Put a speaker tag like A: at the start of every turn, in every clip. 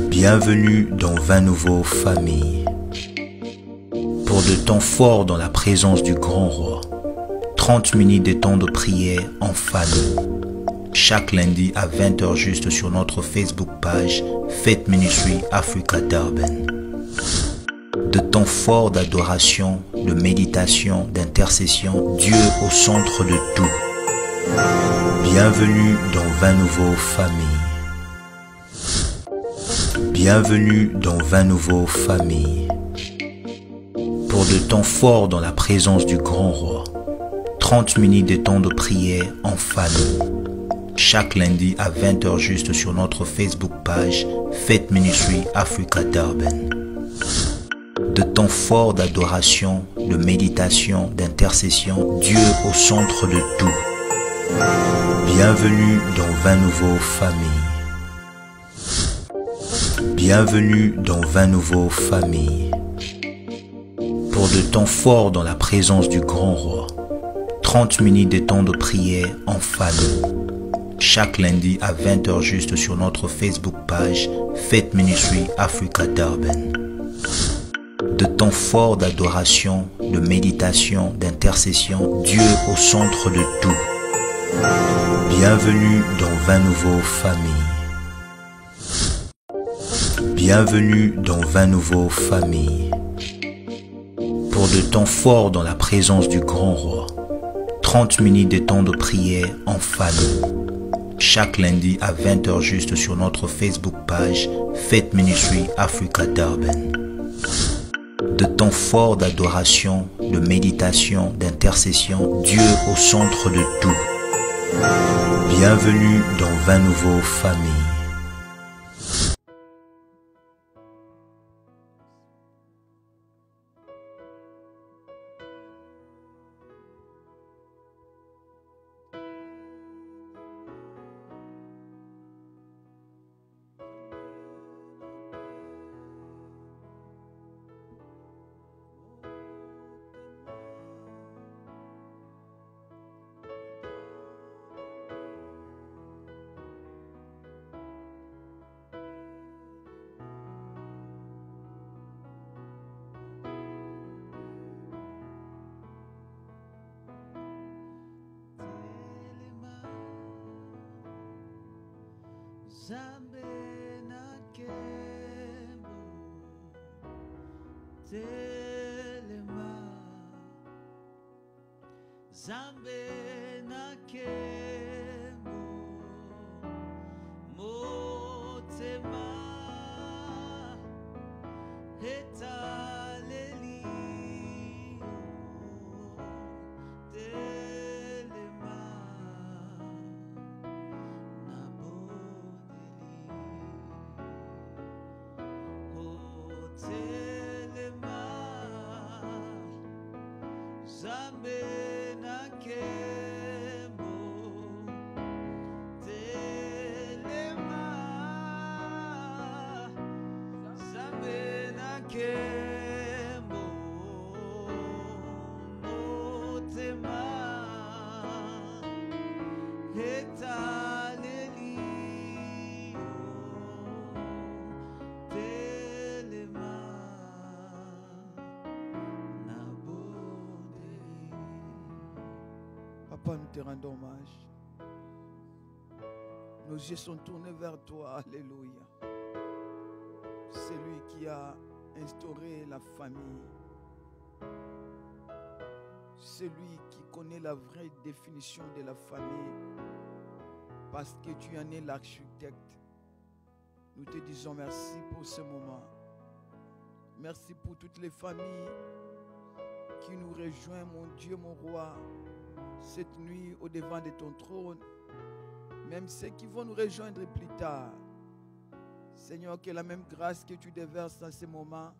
A: Bienvenue dans 20 nouveaux familles. Pour de temps forts dans la présence du grand roi. 30 minutes de temps de prière en famille. Chaque lundi à 20h juste sur notre Facebook page Faith Ministry Africa Durban. De temps forts d'adoration, de méditation, d'intercession, Dieu au centre de tout. Bienvenue dans 20 nouveaux familles. Bienvenue dans 20 nouveaux familles. Pour de temps forts dans la présence du grand roi. 30 minutes de temps de prière en famille. Chaque lundi à 20h juste sur notre Facebook page Faith Ministry Africa Durban. De temps forts d'adoration, de méditation, d'intercession, Dieu au centre de tout. Bienvenue dans 20 nouveaux familles. Bienvenue dans 20 nouveaux familles. Pour de temps forts dans la présence du grand roi. 30 minutes de temps de prière en famille. Chaque lundi à 20h juste sur notre Facebook page Faith Ministry Africa Durban. De temps forts d'adoration, de méditation, d'intercession, Dieu au centre de tout. Bienvenue dans 20 nouveaux familles. Bienvenue dans 20 nouveaux familles. Pour de temps forts dans la présence du grand roi. 30 minutes de temps de prière en famille. Chaque lundi à 20h juste sur notre Facebook page Faith Ministry Africa Durban. De temps forts d'adoration, de méditation, d'intercession, Dieu au centre de tout. Bienvenue dans 20 nouveaux familles.
B: Zambe na kembo telema Zambe na kembo motema etaleli Zambe na kembo telema Zambe na kembo motema etaleli telema
C: Papa, nous te rendons hommage. Nos yeux sont tournés vers toi. Alléluia. C'est lui qui a instauré la famille. C'est lui qui connaît la vraie définition de la famille. Parce que tu en es l'architecte. Nous te disons merci pour ce moment. Merci pour toutes les familles qui nous rejoignent, mon Dieu, mon roi, cette nuit au devant de ton trône, même ceux qui vont nous rejoindre plus tard. Seigneur, que la même grâce que tu déverses dans ces moments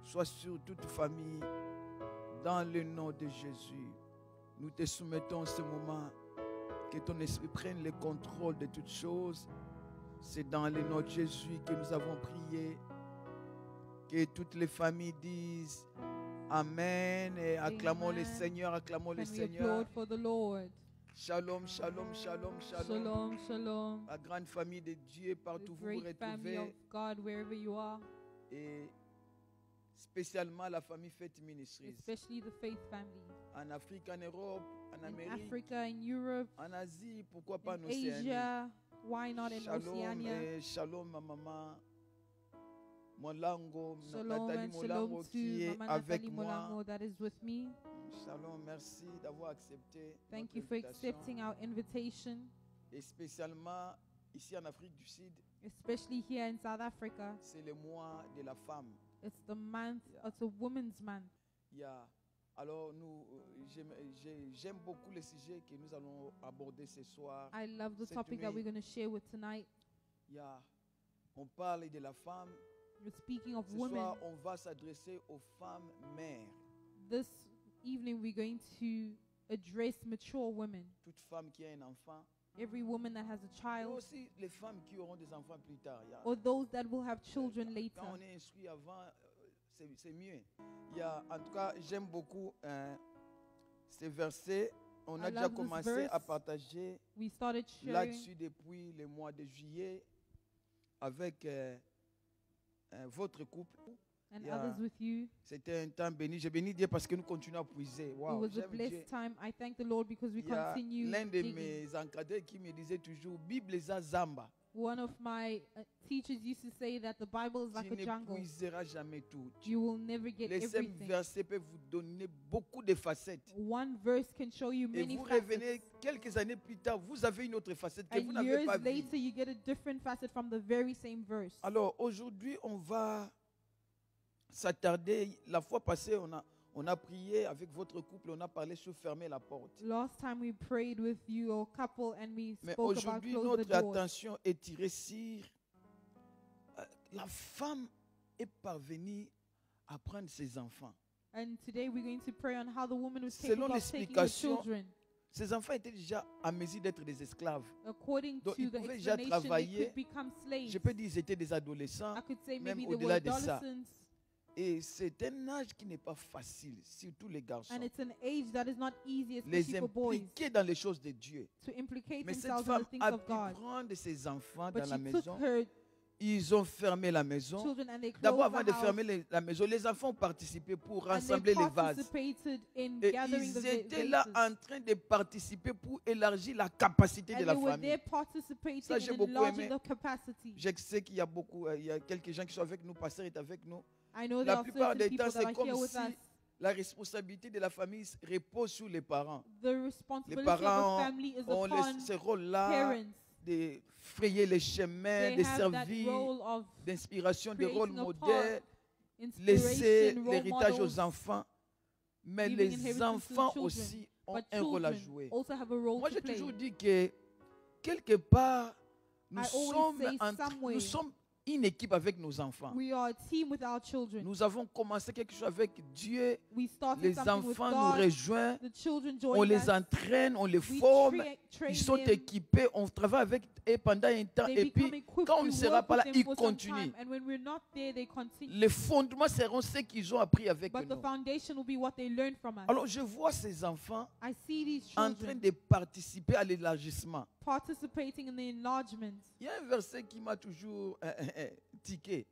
C: soit sur toute famille, dans le nom de Jésus. Nous te soumettons ce moment, que ton esprit prenne le contrôle de toutes choses. C'est dans le nom de Jésus que nous avons prié. Que toutes les familles disent Amen et acclamons le Seigneur, acclamons le Seigneur. Shalom, shalom, shalom, shalom.
D: Shalom, shalom.
C: La grande famille de Dieu,
D: The
C: partout où vous vous
D: great family
C: retrouvez.
D: of God, wherever you are,
C: Et spécialement la famille Faith Ministries.
D: especially the faith family.
C: En Afrique, en Europe, en
D: In
C: Amérique,
D: Africa, in Europe,
C: en Asie, pourquoi pas en
D: in
C: Océanie.
D: Asia, why not in
C: Shalom
D: Oceania?
C: et shalom ma maman Molango,
D: Shalom
C: Nathalie
D: and
C: Molango
D: shalom
C: qui
D: to
C: est
D: Mama
C: avec
D: Nathalie
C: moi.
D: Molango that is with me.
C: Shalom, merci d'avoir accepté
D: Thank
C: notre
D: you for
C: invitation.
D: accepting our invitation,
C: Et spécialement ici en Afrique du Sud,
D: especially here in South Africa.
C: c'est le mois de la femme.
D: It's the month, it's a women's month.
C: Il y a- alors nous, j'aime beaucoup le sujet que nous allons aborder ce soir.
D: I love the
C: Cette
D: topic that
C: nuit.
D: we're going to share with tonight.
C: On parle de la femme.
D: We're speaking of
C: Ce
D: women.
C: soir, on va s'adresser aux femmes mères.
D: This evening, we're going to address mature women.
C: Toute femme qui a un enfant.
D: Every woman that has a
C: Et
D: child,
C: aussi les femmes qui auront des enfants plus tard.
D: or those that will have children later.
C: Quand on est instruit avant, c'est mieux. En tout cas, j'aime beaucoup ces versets. On a
D: I
C: déjà
D: love this
C: commencé
D: verse.
C: à partager
D: We started sharing
C: là-dessus depuis le mois de juillet avec votre couple.
D: and
C: yeah.
D: others with you.
C: C'était un temps béni. J'ai béni Dieu parce que nous continuons à puiser.
D: It
C: Wow,
D: was a
C: j'aime Dieu.
D: blessed time. I thank the Lord because we
C: Il y a
D: continue
C: l'un de
D: digging.
C: mes encadrés qui me disait toujours Bible za zamba.
D: One of my teachers used to say that the Bible is like
C: Tu
D: a jungle.
C: n'épuiseras jamais tout.
D: You will never get
C: Les cinq
D: everything.
C: versets peuvent vous donner beaucoup de facettes.
D: One verse can show you
C: Et
D: many
C: vous revenez
D: facets.
C: quelques années plus tard, vous avez une autre facette que vous
D: And
C: n'avez
D: years
C: pas vue.
D: later, you get a different facet from the very same verse.
C: Alors aujourd'hui, on va s'attarder. La fois passée, on a prié avec votre couple, on a parlé sur fermer la porte.
D: Last time we prayed with you, or couple, and we
C: Mais
D: spoke about
C: aujourd'hui,
D: close
C: notre
D: the doors.
C: attention est tirée sur la femme est parvenue à prendre ses enfants.
D: And today we're going to pray on how the woman was capable
C: Selon
D: of taking her
C: l'explication,
D: children.
C: Ces enfants étaient déjà à mesure d'être des esclaves.
D: According
C: Donc,
D: to
C: ils
D: the
C: pouvaient déjà
D: explanation, they
C: travailler.
D: could become slaves.
C: Je peux dire qu'ils étaient des adolescents.
D: I could say
C: même
D: maybe they were
C: au-delà de ça.
D: adolescents.
C: Et c'est un âge qui n'est pas facile, surtout les garçons.
D: And it's an age that is not easy,
C: Les
D: especially for boys,
C: impliquer dans les choses de Dieu.
D: to implicate
C: Mais cette
D: themselves in
C: femme
D: the things
C: a
D: of
C: pu
D: God.
C: prendre ses enfants
D: But
C: dans la
D: she took
C: maison.
D: her
C: Ils ont fermé la maison.
D: children and they closed
C: D'abord, avant
D: the
C: de
D: house,
C: fermer la maison, les enfants ont participé pour
D: and
C: rassembler
D: they
C: les vases.
D: participated in
C: Et
D: gathering the
C: ils étaient là
D: vases.
C: en train de participer pour élargir la capacité de
D: And
C: la
D: they were
C: famille.
D: there participating
C: Ça, j'ai
D: in
C: beaucoup
D: enlarging
C: aimé.
D: the capacity.
C: Je sais qu'il y a beaucoup, il y a quelques gens qui sont avec nous, pasteur est avec nous.
D: I know
C: La
D: there are
C: plupart
D: certain
C: des
D: people
C: temps,
D: that
C: c'est
D: are
C: comme
D: here with
C: si
D: us.
C: la responsabilité de la famille repose sur les parents.
D: The
C: Les
D: responsibility of
C: parents
D: a family is
C: ont
D: upon
C: ce rôle-là
D: parents.
C: de frayer les chemins,
D: They
C: de
D: have that
C: servir,
D: role of
C: d'inspiration, de rôle
D: creating a
C: modèle,
D: path,
C: laisser
D: inspiration, role
C: l'héritage
D: models.
C: aux enfants. Mais
D: leaving
C: les
D: inheritance to
C: enfants
D: children.
C: aussi ont
D: But
C: un rôle à
D: children
C: jouer.
D: also have a role
C: Moi,
D: to
C: j'ai
D: play.
C: toujours dit que quelque part, nous
D: I always
C: sommes,
D: say somewhere,
C: nous sommes une équipe avec nos enfants.
D: We are a team with our children.
C: Nous avons commencé quelque chose avec Dieu.
D: We started
C: Les
D: something with
C: enfants nous
D: God.
C: rejoignent.
D: The children
C: On
D: join
C: les
D: us.
C: entraîne, on les
D: We
C: forme.
D: train
C: Ils sont
D: them.
C: équipés. On travaille avec eux pendant un temps.
D: They
C: Et
D: become
C: puis,
D: equipped.
C: quand on
D: We
C: ne sera
D: work
C: pas là,
D: with them
C: ils
D: for some
C: continuent.
D: time. And when we're not there, they continue.
C: Les fondements seront ceux qu'ils ont appris avec
D: But the
C: nous.
D: foundation will be what they learn from us.
C: Alors, je vois ces enfants
D: I see these
C: en train
D: children
C: de participer à l'élargissement.
D: participating in the enlargement.
C: Il y a un verset qui m'a toujours tiqué.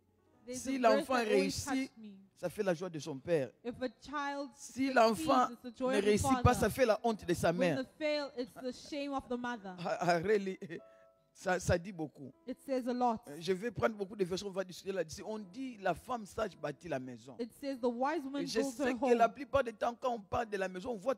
D: There's
C: Si
D: a verse
C: l'enfant
D: that always
C: réussit,
D: touched me.
C: ça fait la joie de son père.
D: If a child
C: Si
D: succeeds,
C: l'enfant
D: it's the joy
C: ne
D: of the
C: réussit pas,
D: father.
C: ça fait la honte de sa
D: When
C: mère.
D: they fail, it's the shame of the mother.
C: Really, ça dit beaucoup.
D: It says a lot.
C: Je vais prendre beaucoup de versions, on va discuter là-dessus. On dit la femme sage bâtit la maison.
D: It says the wise woman
C: Et je
D: builds
C: sais
D: her
C: que la
D: home.
C: plupart du temps, quand on parle de la maison, on voit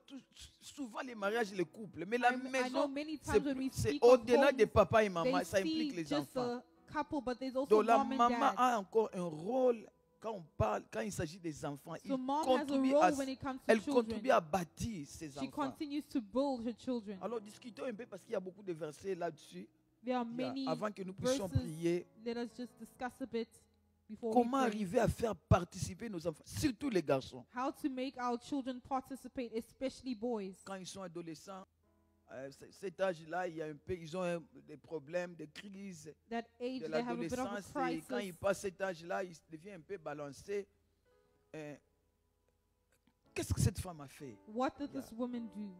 C: souvent les mariages et les couples. Mais la
D: I know
C: maison,
D: many times when we
C: c'est
D: speak of
C: au-delà
D: homes,
C: de papa et maman,
D: they
C: ça implique
D: see
C: les
D: just
C: enfants.
D: a couple, but there's also
C: Donc la
D: mom and
C: maman
D: dad.
C: a encore un rôle quand on parle, quand il s'agit des enfants.
D: So mom has a
C: contribue
D: role
C: à-
D: when it comes to
C: Elle
D: children.
C: contribue à bâtir ses
D: She
C: enfants.
D: continues to build her children.
C: Alors discutons un peu parce qu'il y a beaucoup de versets là-dessus.
D: There are
C: Il y a-
D: many
C: Avant que nous puissions
D: verses.
C: prier,
D: Let us just discuss a bit before
C: comment
D: we pray.
C: arriver à faire participer nos enfants, surtout les garçons.
D: How to make our children participate, especially boys.
C: Quand ils sont adolescents, cet âge-là, il y a un peu, ils ont des problèmes, des crises
D: That age,
C: de
D: they have a bit of a
C: l'adolescence. Et quand ils
D: crisis.
C: passent cet âge-là, ils deviennent un peu balancés. Qu'est-ce que cette femme a fait?
D: What did
C: Yeah.
D: this woman do?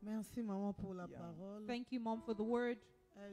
E: Merci maman pour la
C: Yeah.
E: parole.
D: Thank you, Mom, for the word.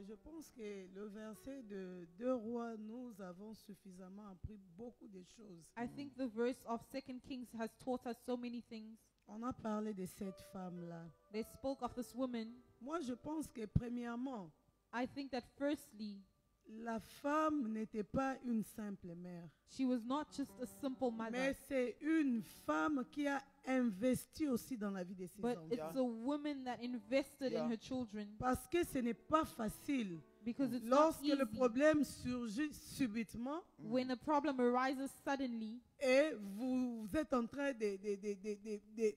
E: Je pense que le verset de 2 Rois, nous avons suffisamment appris beaucoup de choses.
D: I think the verse of 2 Kings has taught us so many things.
E: On a parlé de cette femme-là.
D: They spoke of this woman.
E: Moi, je pense que premièrement,
D: I think that firstly,
E: la femme n'était pas une simple mère,
D: she was not just a simple mother,
E: mais c'est une femme qui a investi aussi dans la vie de ses
D: but
E: enfants.
D: it's a woman that invested
C: Yeah.
D: in her children,
E: Parce que ce n'est pas facile.
D: because it's not
E: Lorsque le
D: easy.
E: problème surgit subitement
D: When a problem arises suddenly,
E: et vous êtes en train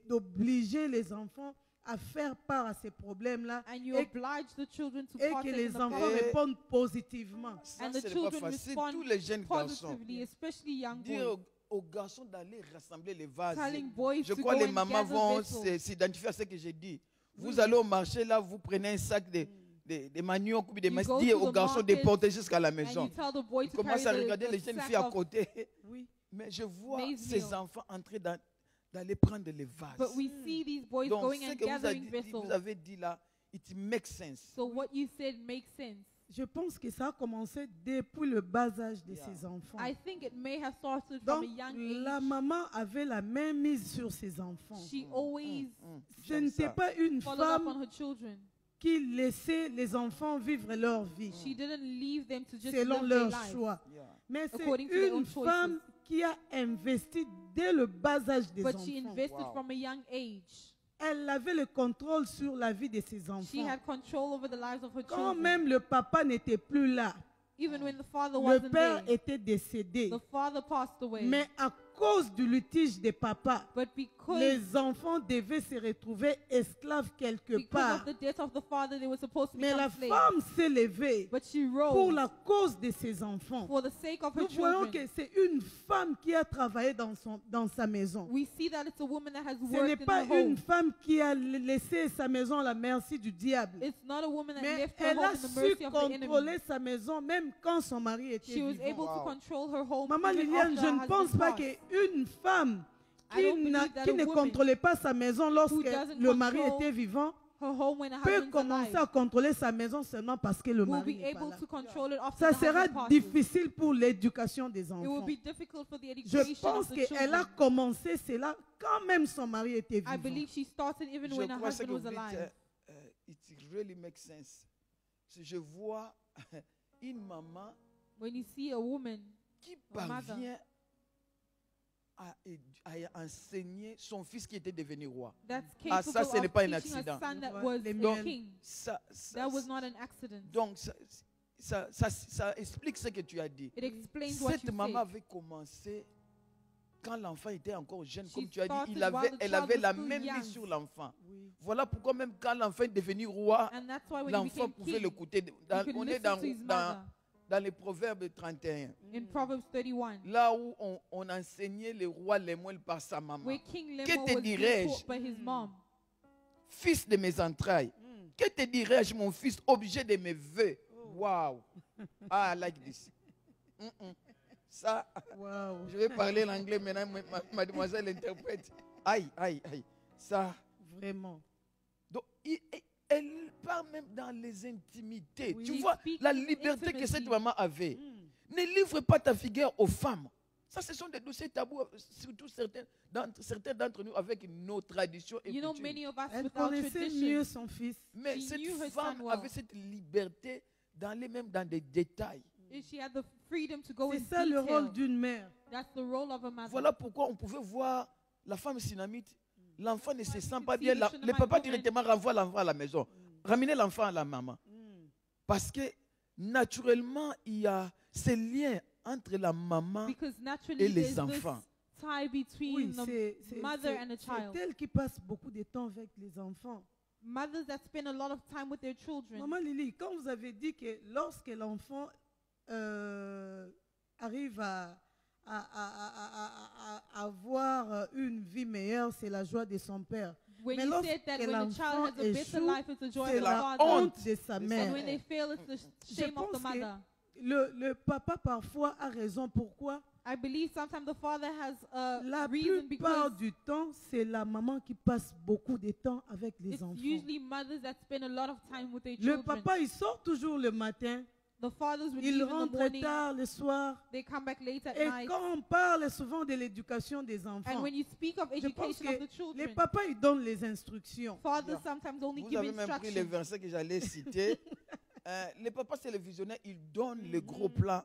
E: d'obliger les enfants à faire part à ces problèmes-là
D: and you
E: et,
D: oblige the children to
E: et que
D: partake in
E: les
D: the
E: enfants
D: problem,
E: répondent positivement.
C: Ça,
D: and the
C: ce n'est pas
D: children
C: facile.
D: respond
C: Tous les jeunes garçons.
D: positively, especially young
C: Dire
D: boys,
C: aux garçons d'aller rassembler les vases.
D: telling boys
C: Je
D: to
C: crois
D: go
C: que les
D: and
C: mamans
D: gather
C: vont
D: vessels.
C: s'identifier à ce que j'ai dit. Vous allez au marché, là, vous prenez un sac de manioc ou des
D: You
C: maïs,
D: go
C: dites
D: to
C: aux
D: the
C: garçons de
D: market
C: porter jusqu'à la
D: And
C: maison.
D: you tell the boy
C: Ils
D: to
C: commencent
D: carry
C: à regarder les
D: the
C: jeunes
D: sack
C: filles à
D: of,
C: côté.
E: Oui.
C: Mais je vois
D: maize
C: ces
D: meal.
C: enfants entrer d'aller prendre les vases.
D: but we see these boys
C: Donc,
D: going
C: ce
D: and
C: que
D: gathering vessels.
C: vous avez dit là, it makes sense.
D: So what you said makes sense.
E: Je pense que ça a commencé depuis le bas âge de
C: Yeah.
E: ses enfants.
D: I think it may have started from
E: Donc,
D: a young
E: la
D: age.
E: maman avait la main mise sur ses enfants.
D: She always
E: Ce
C: J'aime
E: n'était
C: ça.
E: pas une
D: followed up
E: femme
D: on her children.
E: qui laissait les enfants vivre leur vie
D: She didn't leave them to just
E: selon
D: live their
E: leur
D: lives.
E: choix.
C: Yeah.
E: Mais c'est
D: According to their
E: une
D: own choices.
E: femme qui a investi dès le bas âge des
D: But she
E: enfants.
D: invested
C: Wow.
D: from a young age.
E: Elle avait le contrôle sur la vie de ses
D: She
E: enfants.
D: had control over the lives of her
E: Quand
D: children.
E: même le papa n'était plus là,
D: Even when the father
E: le
D: wasn't
E: père
D: there,
E: était décédé.
D: the father passed away.
E: Mais à cause du litige des papas,
D: But because
E: les enfants devaient se retrouver esclaves quelque
D: of
E: part.
D: the death of the father, they were supposed to
E: Mais la
D: become slaves.
E: femme s'est levée
D: But she
E: pour
D: rose
E: la cause de ses enfants.
D: for the sake of her
E: Nous voyons
D: children.
E: que c'est une femme qui a travaillé dans sa maison.
D: We see that it's a woman that has
E: Ce n'est
D: worked in
E: pas
D: her home.
E: une femme qui a laissé sa maison à la merci du diable.
D: It's not a woman that
E: Mais
D: left her
E: elle
D: home
E: a
D: in the
E: su
D: mercy of the enemy.
E: contrôler sa maison même quand son mari était
D: She was
E: vivant.
D: able to
C: Wow.
D: control her home.
E: Maman
D: even
E: Liliane,
D: after
E: je
D: her
E: ne pense
D: husband
E: pas
D: passed.
E: qu'une femme
D: I don't believe that
E: qui
D: a
E: ne
D: woman
E: contrôlait pas sa maison lorsque
D: who doesn't
E: le mari
D: control
E: était vivant
D: her home when her
E: peut
D: husband's
E: commencer
D: alive
E: à contrôler sa maison seulement parce que le
D: will
E: mari
D: be
E: n'est pas
D: able
E: là.
D: to control it after
E: Ça
D: the
E: sera
D: husband passes.
E: difficile pour l'éducation des
D: It will
E: enfants.
D: be difficult for the
E: Je
D: education
E: pense
D: of the
E: qu'elle a
D: children.
E: commencé cela quand même son mari était
D: I
E: vivant.
D: believe she started even
C: Je
D: when her
C: crois ce
D: husband
C: que vous
D: was
C: dites,
D: alive.
C: it really makes sense. Si je vois une maman
D: When you see a woman
C: qui
D: A mother.
C: parvient à enseigner son fils qui était devenu roi.
D: that's
C: Ah,
D: capable
C: ça, ce n'est pas un
D: of teaching
C: accident.
D: a son that
E: Ouais,
D: was
E: les
D: a
E: miennes.
D: king,
C: Ça,
D: that was not an accident.
C: donc, ça explique ce que tu as dit.
D: It explains what
C: Cette
D: you
C: maman
D: said.
C: avait commencé quand l'enfant était encore jeune,
D: She
C: comme tu as dit,
D: started while the
C: elle
D: child
C: avait
D: was
C: la
D: still
C: même
D: young.
C: mise sur l'enfant.
E: Oui.
C: Voilà pourquoi même quand l'enfant est devenu roi,
D: And that's why when he
C: l'enfant
D: became
C: pouvait
D: king,
C: l'écouter.
D: he could
C: On est
D: listen to his mother.
C: dans les Proverbes 31,
D: In Proverbs 31,
C: là où on enseignait le roi Lemuel par sa maman.
D: where King
C: Que
D: Lemuel
C: te
D: was being
C: dirais-je?
D: taught by his mom.
C: Fils de mes entrailles, que te dirais-je, mon fils, objet de mes vœux? Wow. Ah, I like this. Ça,
E: Waouh.
C: je vais parler l'anglais maintenant, mademoiselle interprète. Aïe, aïe, aïe. Ça.
E: Vraiment.
C: Donc, elle parle même dans les intimités.
E: Oui.
C: Tu
D: She
C: vois
D: speaks
C: la
D: in
C: liberté que cette
D: intimacy.
C: maman avait. Ne livre pas ta figure aux femmes. Ça, ce sont des dossiers tabous, surtout certains d'entre nous avec nos traditions et
D: You know,
C: coutumes.
D: many of us
E: Elle
D: with our
E: connaissait mieux
D: traditions,
E: son fils.
C: Mais
D: she
C: cette
D: knew her
C: femme
D: son well.
C: avait cette liberté d'aller même dans des détails.
D: and she had the freedom to go
E: C'est
D: in
E: ça le
D: detail.
E: rôle d'une mère.
D: That's the role of a mother.
C: Voilà pourquoi on pouvait voir la femme synamite. L'enfant ne se sent pas
D: see
C: bien.
D: the
C: Le
D: Shunammite
C: papa
D: woman.
C: directement renvoie l'enfant à la maison. Ramenez l'enfant à la maman. Parce que naturellement, il y a ce lien entre la maman
D: Because
C: et
D: naturally
C: les
D: there's this
C: enfants.
D: tie between
E: Oui,
D: the mother and the
E: c'est
D: child.
E: elle qui passe beaucoup de temps avec les enfants.
D: Mothers that spend a lot of time with their children.
E: Maman Lily, quand vous avez dit que lorsque l'enfant arrive à avoir une vie meilleure, c'est la joie de son père.
D: When
E: Mais
D: you
E: lorsque
D: said that when a
E: l'enfant
D: child has a better
E: échoue,
D: life, it's the joy
E: c'est
D: of the
E: la
D: father.
E: honte de sa
C: And
D: And
E: mère.
D: when they fail, it's the
E: Je
D: shame of
E: pense
D: the mother.
E: que le papa parfois a raison. Pourquoi?
D: I believe sometimes the father has a
E: La
D: reason
E: plupart
D: because
E: du temps, c'est la maman qui passe beaucoup de temps avec les
D: it's
E: enfants.
D: usually mothers that spend a lot of time with their
E: Le
D: children.
E: papa, il sort toujours le matin,
D: The fathers would
E: il
D: leave in the
E: rentre
D: morning,
E: tard le soir.
D: they come back late at
E: Et
D: night.
E: quand on parle souvent de l'éducation des
D: And
E: enfants,
D: when you speak of
E: je pense
D: education of
E: que
D: the children,
E: les papas, ils donnent les instructions.
D: fathers sometimes only
C: Vous
D: give
C: avez même pris les
D: instructions.
C: versets que j'allais citer. Les papas télévisionnaires, ils donnent le gros plan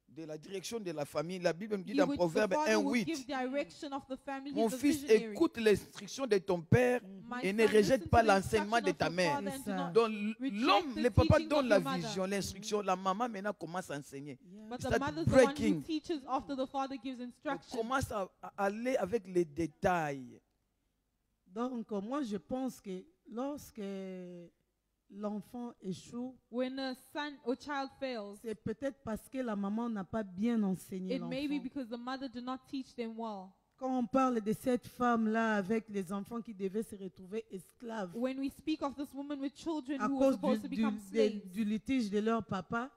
C: de la direction de la famille. La Bible nous dit dans
D: The
C: Proverbe
D: father would
C: 1:8,
D: give direction of the family.
C: mon
D: He's the
C: fils,
D: visionary.
C: écoute l'instruction de ton père
D: My
C: et
D: son,
C: ne rejette
D: listen
C: pas
D: to the
C: l'enseignement de
D: instruction
C: ta
D: of your
C: mère.
D: father and
E: C'est
D: do
E: ça.
D: not-
C: Donc
D: Reject
C: l'homme,
D: the
C: le papa
D: teachings
C: donne
D: of
C: la
D: your mother.
C: vision, l'instruction. La maman maintenant commence à enseigner.
D: But
C: Start
D: the mother is the one
C: breaking.
D: who teaches after the father gives
C: On
D: instruction.
C: commence à aller avec les détails.
E: Donc, moi, je pense que lorsque l'enfant échoue,
D: When a son or child fails,
E: c'est peut-être parce que la maman n'a pas bien enseigné
D: it may be
E: l'enfant.
D: because the mother did not teach them well.
E: Quand on parle de cette femme-là avec les enfants qui devaient se retrouver esclaves
D: When we speak of this woman with children
E: à
D: who were
E: cause
D: supposed to become slaves
E: du litige de leur papa,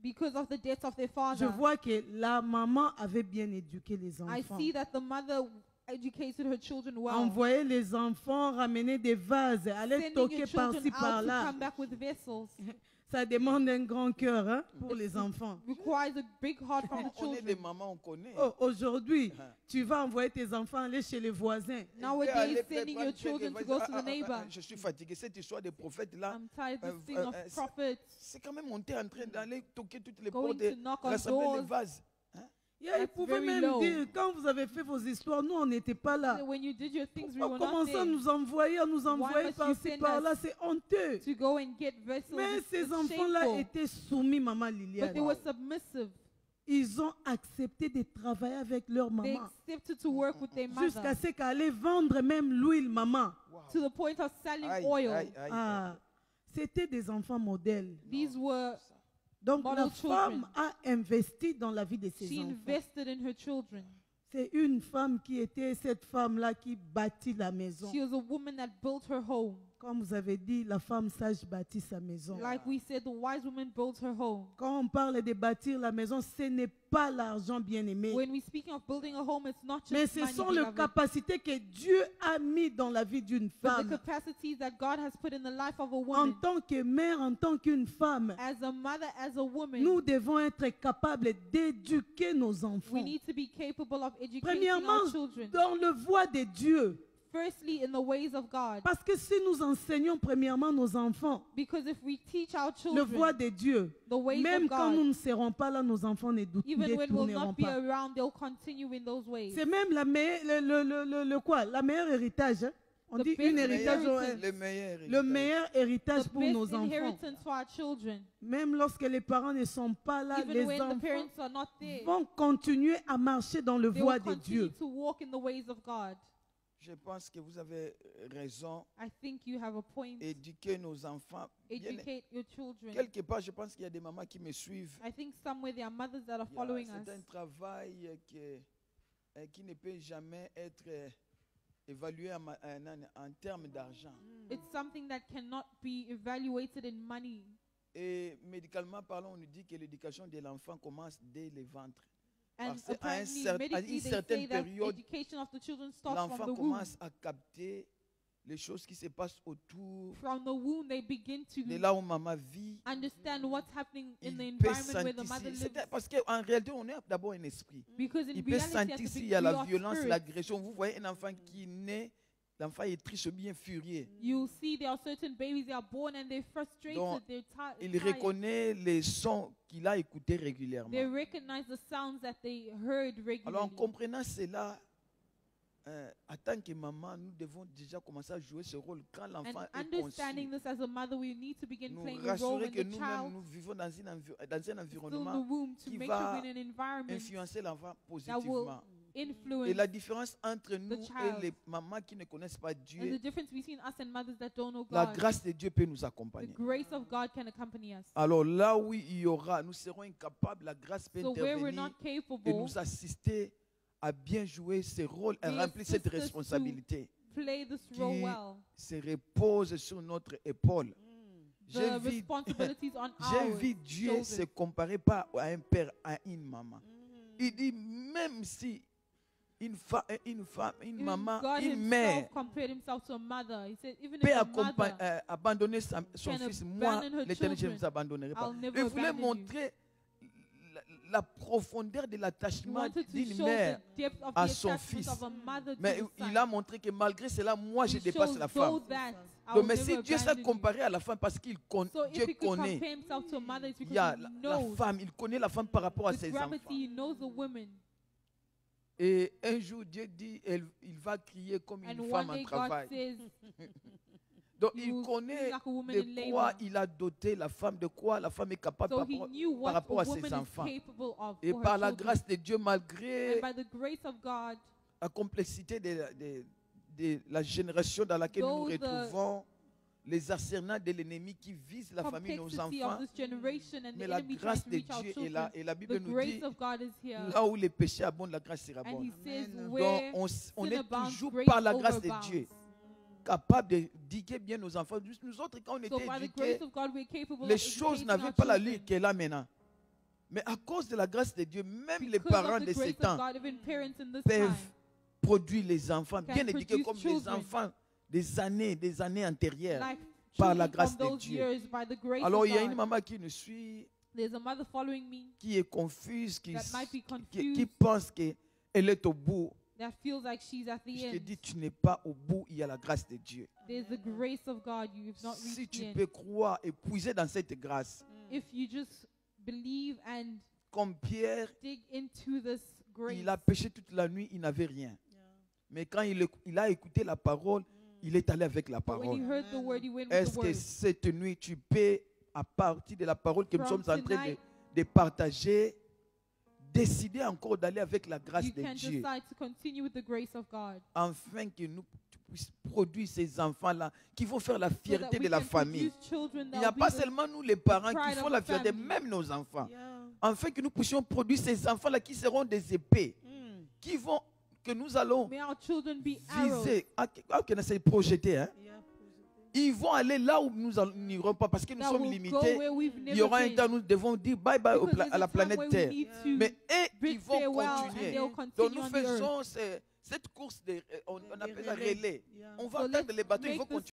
D: because of the death of their
E: je
D: father,
E: vois que la maman avait bien éduqué les
D: I
E: enfants.
D: see that the mother educated her children well,
E: Envoyer les enfants ramener des vases, aller
D: sending
E: toquer
D: your children
E: par-ci
D: out to
E: par-là.
D: come back with vessels.
E: Ça demande un grand cœur hein, pour les enfants.
D: Requires a big heart from the
C: On est des
D: children.
C: mamans, on connaît.
E: Oh, aujourd'hui, tu vas envoyer tes enfants aller chez les voisins.
D: Nowadays, sending your children to go to the neighbor.
C: Je suis fatigué. Cette histoire des prophètes-là,
D: I'm tired of this thing of
C: c'est-
D: prophets
C: c'est quand même, on était en train d'aller toquer toutes les
D: going
C: portes et
D: to knock on
C: rassembler les
D: doors.
C: vases.
E: Yeah, ils
D: That's
E: pouvaient
D: very
E: même
D: low.
E: dire, quand vous avez fait vos histoires, nous, on n'était pas là.
D: When you did your things, we
E: On
D: were not
E: commence à
D: there
E: nous envoyer
D: must you
E: par-ci
D: send
E: par-là,
D: us
E: c'est honteux.
D: to go and get vessels.
E: Mais
D: It's
E: ces enfants-là
D: shameful.
E: étaient soumis, maman
D: But
E: Liliane.
D: they were submissive.
E: Ils ont accepté de travailler avec leur
D: They
E: maman.
D: accepted to work with their
E: Jusqu'à
D: mother
E: ce qu'elle allait vendre même l'huile, maman.
D: to the point of selling
C: Aïe,
D: oil.
C: aïe, aïe.
E: Ah, c'était des enfants modèles.
D: These were,
E: Donc
D: Model
E: la femme a investi dans la vie de ses
D: she
E: enfants.
D: invested in her children.
E: C'est une femme qui était cette femme-là qui bâtit la maison.
D: She was a woman that built her home.
E: Comme vous avez dit, la femme sage bâtit sa maison.
D: Like we said, the wise woman built her home.
E: Quand on parle de bâtir la maison, ce n'est pas l'argent bien aimé.
D: When we speak of building a home, it's not
E: Mais
D: just
E: ce
D: money,
E: sont les
D: beloved,
E: capacités que Dieu a mis dans la vie d'une
D: but the
E: femme.
D: capacities that God has put in the life of a
E: En
D: woman.
E: tant que mère, en tant qu'une femme,
D: As a mother, as a woman,
E: nous devons être capables d'éduquer nos
D: we
E: enfants.
D: need to be capable of educating
E: Premièrement,
D: our children.
E: dans le voie de Dieu.
D: Firstly, in the ways of God.
E: Parce que si nous enseignons premièrement nos enfants
D: Because if we teach our
E: le voie
D: children
E: de Dieu,
D: the ways
E: même
D: of
E: quand nous
D: God,
E: ne serons pas là, nos enfants ne
D: even when we'll
E: détourneront
D: not be
E: pas.
D: around, they'll continue in those ways.
E: C'est même la quoi? La meilleure héritage. Hein? On
D: The
E: dit
D: best
E: une héritage,
D: inheritance.
C: Le meilleur.
E: le meilleur héritage
D: The
E: pour
D: best
E: nos enfants.
D: inheritance for our children.
E: Même lorsque les parents ne sont pas là,
D: Even
E: les
D: when the
E: enfants
D: parents are not there,
E: vont continuer à marcher dans le
D: they
E: voie
D: will
E: de
D: continue
E: Dieu.
D: to walk in the ways of God.
C: Je pense que vous avez raison.
D: I think you have a point.
C: Éduquer nos enfants. Bien,
D: Educate your children.
C: quelque part, je pense qu'il y a des mamans qui me suivent.
D: I think somewhere there are mothers that are
C: Il y a-
D: following
C: C'est un
D: us.
C: travail qui ne peut jamais être évalué en termes d'argent.
D: It's something that cannot be evaluated in money.
C: Et médicalement parlant, on nous dit que l'éducation de l'enfant commence dès le ventre.
D: And
C: Parce qu'à
D: apparently,
C: à une
D: medically, they
C: certaine
D: say that
C: période,
D: education of the children starts from
C: l'enfant
D: the womb.
C: commence à capter les choses qui se passent autour
D: From the womb, they begin to
C: de là où maman vit.
D: understand what's happening in the
C: Il peut
D: environment where the
C: sentir,
D: mother lives.
C: parce qu'en réalité, on est d'abord un esprit.
D: Because in
C: Il peut
D: reality, at
C: sentir
D: the
C: s'il y a
D: beginning,
C: la
D: we are
C: violence,
D: spirit.
C: l'agression. Vous voyez un enfant qui naît, l'enfant est triste, bien furieux.
D: You see, there are certain babies, they are born and they're frustrated,
C: Donc,
D: they're
C: Il
D: tired.
C: reconnaît les sons qu'il a écoutés régulièrement.
D: They recognize the sounds that they heard
C: Alors, en
D: regularly.
C: comprenant cela, en tant que maman, nous devons déjà commencer à jouer ce rôle quand l'enfant
D: And
C: est
D: understanding
C: conçu.
D: this as a mother, we need to begin
C: Nous
D: playing a role
C: rassurer
D: when
C: que
D: the
C: nous-mêmes,
D: child
C: nous vivons dans un
D: is still in
C: environnement
D: the womb, to
C: qui
D: make
C: va
D: sure we're in an environment
C: influencer l'enfant
D: that will
C: positivement. Et
D: influence.
C: la différence entre nous
D: child.
C: et les mamans qui ne connaissent pas
D: And the
C: Dieu,
D: difference between us and mothers that don't know
C: la
D: God,
C: grâce de Dieu peut nous
D: the
C: accompagner.
D: grace of God can accompany us.
C: Alors là où il y aura, nous serons incapables, la grâce peut
D: So where we're
C: intervenir
D: not
C: et
D: capable,
C: nous assister à bien jouer ce rôle et
D: We
C: remplir cette
D: assist us to
C: responsabilité
D: play this role
C: qui
D: well.
C: se repose sur notre épaule. J'ai
D: The
C: vu,
D: responsibilities on
C: j'ai
D: our
C: vu Dieu
D: shoulders.
C: se comparer pas à un père, à une maman. Il dit, même si une
D: Even
C: maman,
D: God
C: une
D: himself
C: mère
D: compared himself to a mother. He said, even
C: peut
D: if a mother,
C: abandonner son
D: can
C: fils, moi,
D: abandon her
C: l'Éternel, je ne
D: children,
C: vous abandonnerai pas.
D: I'll never
C: Il voulait
D: abandon you.
C: montrer la profondeur de
D: He
C: l'attachement
D: wanted to
C: d'une
D: show
C: mère.
D: the depth of
C: à
D: the
C: son
D: attachment
C: fils.
D: of a mother to
C: Mais
D: the
C: il
D: son.
C: a montré que malgré cela, moi, je
D: He
C: dépasse
D: shows
C: la
D: though
C: femme.
D: that I
C: Donc,
D: will
C: mais si
D: never
C: Dieu s'est
D: abandon you.
C: comparé à la femme parce qu'il
D: So if
C: Dieu
D: he could
C: connaît,
D: compare himself to a mother, it's
C: il
D: because
C: y a
D: he
C: la
D: knows
C: femme, il connaît la femme par rapport à
D: the
C: ses enfants.
D: gravity, he knows the woman.
C: Et un jour, Dieu dit, il va crier comme
D: And
C: une
D: one
C: femme en
D: day God
C: travail.
D: says,
C: Donc,
D: you
C: il
D: will
C: connaît
D: be like a woman in
C: de quoi
D: labor.
C: il a doté la femme, de quoi la femme est capable
D: So
C: par
D: he
C: rapport,
D: knew
C: par
D: what
C: rapport
D: a
C: à ses
D: woman is
C: enfants.
D: capable of
C: Et
D: for
C: par
D: her
C: la
D: children.
C: grâce de Dieu, malgré
D: And by the grace of God,
C: la complexité de la génération dans laquelle nous nous
D: Though the
C: retrouvons, les arsenaux de l'ennemi qui visent la famille, nos
D: complexity of
C: enfants,
D: this generation and
C: mais
D: the
C: la
D: enemy tries
C: grâce
D: to
C: de
D: reach our
C: Dieu est
D: children,
C: là. Et la Bible
D: the
C: nous
D: grace
C: dit,
D: of God is here.
C: là où les péchés abondent, la grâce sera
D: And
C: bonne.
D: he says,
E: Amen.
C: Donc,
D: where
C: on
D: sin
C: est
D: abounds,
C: toujours
D: grace
C: par la grâce de
D: overbounds.
C: Dieu capable de d'éduquer bien nos enfants. Nous autres, quand on
D: So
C: était
D: by the
C: éduqués,
D: grace of God, we're capable
C: les
D: of
C: choses
D: educating
C: n'avaient
D: our
C: pas la
D: children.
C: lutte qu'elle a maintenant. Mais à cause de la grâce de Dieu, même les
D: Because
C: parents
D: of the
C: de ces
D: grace of
C: temps
D: God, even parents in this
C: peuvent
D: time
C: produire les enfants,
D: can
C: bien éduqués
D: produce
C: comme les
D: children
C: enfants des années antérieures.
D: like
C: par la
D: children
C: grâce
D: from
C: de
D: those
C: Dieu.
D: years by the grace
C: Alors
D: of
C: il y a une
D: God.
C: maman qui nous suit,
D: There's a mother following me
C: qui est confuse, qui
D: that might be
C: qui
D: confused,
C: pense qu'elle est au bout.
D: that feels like she's at the
C: Je te
D: end.
C: dis, tu n'es pas au bout, il y a la grâce de Dieu.
D: There's the grace of God. You've not
C: Si
D: reached
C: tu
D: the end.
C: peux croire et puiser dans cette grâce,
D: If you just believe and
C: comme Pierre,
D: dig into this grace,
C: il a péché toute la nuit, il n'avait rien. Mais quand il a écouté la parole, il est allé avec la
D: but when he
C: parole.
D: heard the word, he went with
C: Est-ce
D: the
C: que
D: word.
C: cette nuit, tu peux, à partir de la parole que nous
D: From
C: sommes en train
D: tonight,
C: de partager, décider encore d'aller avec la grâce
D: You
C: de
D: can
C: Dieu,
D: decide to continue with the grace of God.
C: afin que nous puissions produire ces enfants-là qui vont faire la
D: So that
C: fierté
D: we
C: de la
D: can
C: famille.
D: produce children
C: Il
D: that
C: n'y a
D: will
C: pas
D: be the-
C: seulement nous les parents qui
D: pride
C: font
D: of
C: la
D: the
C: fierté,
D: family.
C: même nos enfants.
E: Yeah.
C: Afin que nous puissions produire ces enfants-là qui seront des épées, que nous allons
D: May our children be arrows.
C: viser, qu'on essaie de projeter. Hein.
E: Yeah.
C: Ils vont aller là où nous n'irons pas parce que nous
D: That
C: sommes
D: will go
C: limités.
D: where we've
C: Il
D: never
C: y aura un
D: been.
C: temps où nous devons dire bye bye
D: Because there's
C: à la
D: a time
C: planète
D: where we
C: Terre.
D: need
E: Yeah.
D: to
C: Mais eux,
D: bid
C: ils vont
D: farewell and
C: continuer.
D: they'll
C: Donc
D: continue
C: nous
D: on the earth.
C: faisons cette course, on appelle ça relais.
E: Yeah.
C: On va
D: So
C: attendre
D: let's
C: les bateaux, ils
D: make
C: vont
D: this
C: continuer.